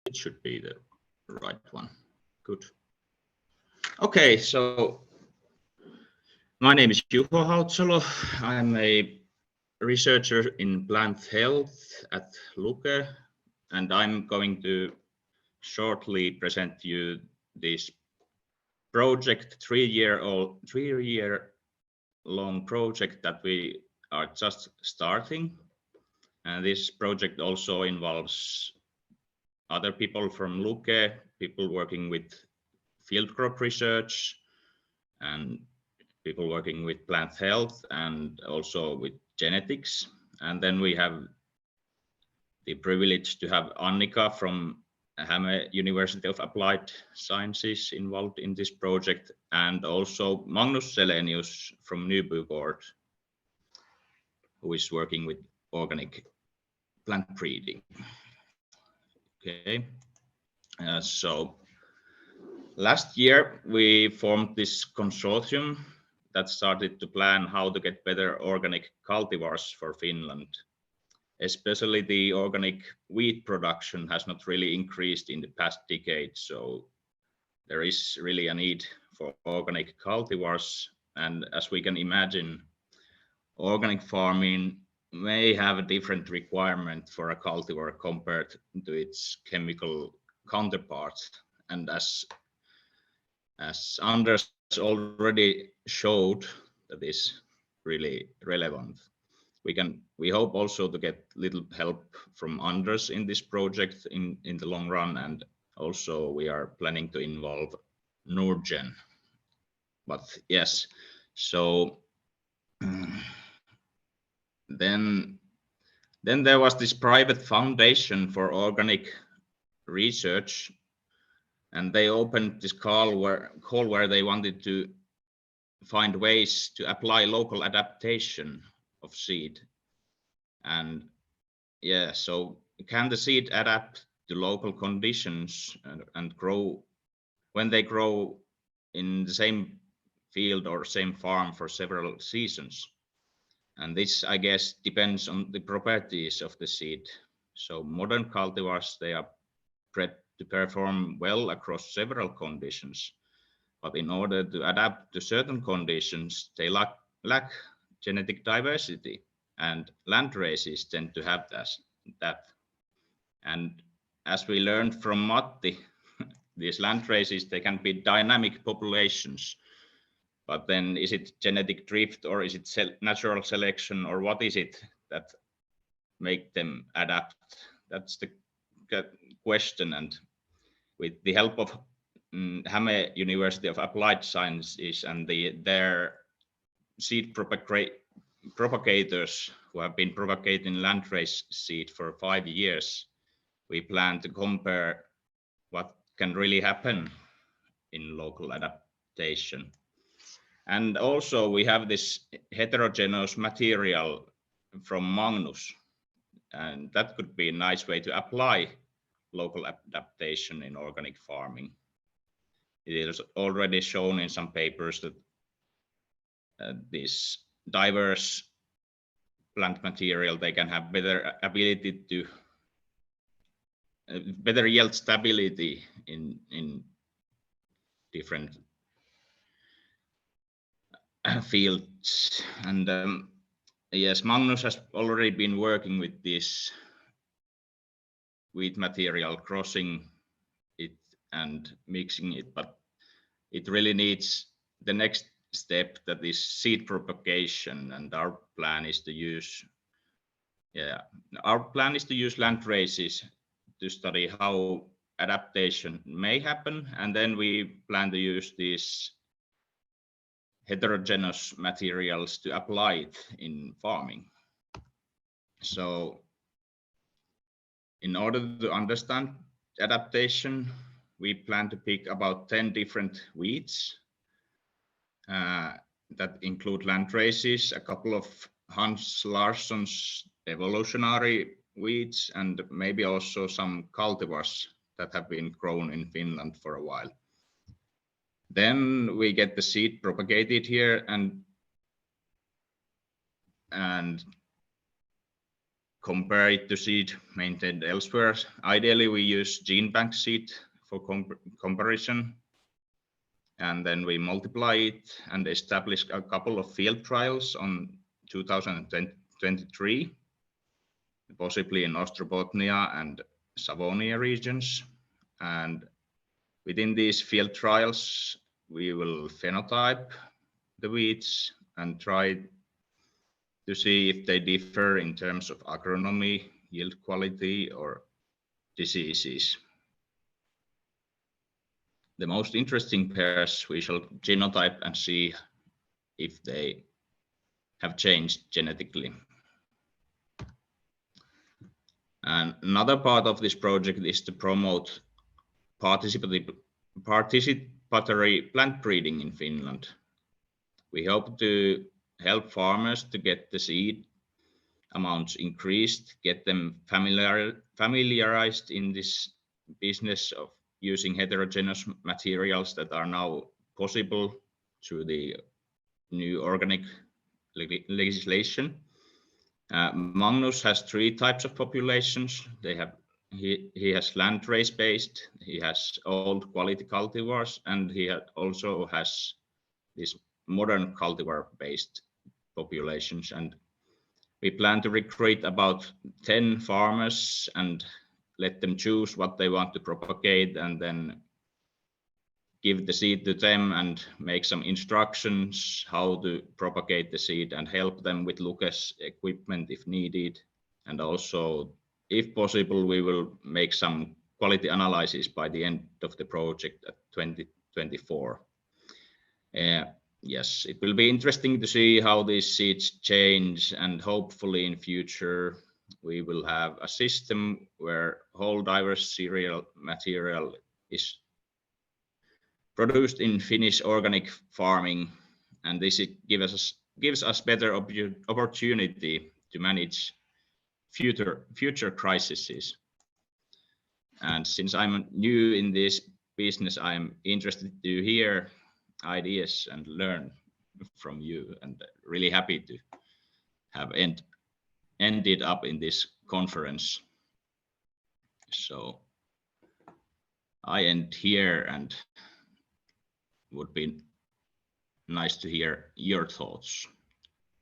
It should be the right one. Good. Okay, so my name is Juho Hautsalo. I'm a researcher in plant health at Luke, and I'm going to shortly present you this project, three-year long project that we are just starting. And this project also involves other people from Luke, people working with field crop research and people working with plant health and also with genetics. And then we have the privilege to have Annika from Häme University of Applied Sciences involved in this project, and also Magnus Selenius from Nybygård, who is working with organic plant breeding. Okay, so last year we formed this consortium that started to plan how to get better organic cultivars for Finland. Especially the organic wheat production has not really increased in the past decade, so there is really a need for organic cultivars. And as we can imagine, organic farming may have a different requirement for a cultivar compared to its chemical counterparts. And as Anders already showed, that is really relevant. We hope also to get little help from Anders in this project in the long run, and also we are planning to involve Nordgen. But yes, so then there was this private foundation for organic research, and they opened this call where they wanted to find ways to apply local adaptation of seed. And yeah, so can the seed adapt to local conditions and grow when they grow in the same field or same farm for several seasons? And this, I guess, depends on the properties of the seed. So modern cultivars, they are bred to perform well across several conditions, but in order to adapt to certain conditions, they lack genetic diversity, and land races tend to have that. And as we learned from Matti, these land races, they can be dynamic populations. But then is it genetic drift, or is it natural selection, or what is it that make them adapt? That's the question. And with the help of Häme University of Applied Sciences and their seed propagators who have been propagating landrace seed for 5 years, we plan to compare what can really happen in local adaptation. And also we have this heterogeneous material from Magnus, and that could be a nice way to apply local adaptation in organic farming. It is already shown in some papers that this diverse plant material, they can have better ability to better yield stability in different fields. And yes, Magnus has already been working with this wheat material, crossing it and mixing it, but it really needs the next step, that is seed propagation. And our plan is to use land races to study how adaptation may happen, and then we plan to use these heterogeneous materials to apply it in farming. So in order to understand adaptation, we plan to pick about 10 different wheats that include land races, a couple of Hans Larsson's evolutionary wheats, and maybe also some cultivars that have been grown in Finland for a while. Then we get the seed propagated here, and compare it to seed maintained elsewhere. Ideally, we use gene bank seed for comparison, and then we multiply it and establish a couple of field trials on 2023, possibly in Ostrobothnia and Savonia regions. And within these field trials, we will phenotype the weeds and try to see if they differ in terms of agronomy, yield quality, or diseases. The most interesting pairs we shall genotype and see if they have changed genetically. And another part of this project is to promote participatory plant breeding in Finland. We hope to help farmers to get the seed amounts increased, get them familiarized in this business of using heterogeneous materials that are now possible through the new organic legislation. Magnus has 3 types of populations. He has land race based, he has old quality cultivars, and he also has these modern cultivar based populations. And we plan to recruit about 10 farmers and let them choose what they want to propagate, and then give the seed to them and make some instructions how to propagate the seed and help them with Lucas equipment if needed. And also, if possible, we will make some quality analysis by the end of the project at 2024. Yes, it will be interesting to see how these seeds change, and hopefully in future we will have a system where whole diverse cereal material is produced in Finnish organic farming, and this gives us better opportunity to manage future crises. And since I'm new in this business, I'm interested to hear ideas and learn from you, and really happy to have ended up in this conference. So I end here, and would be nice to hear your thoughts.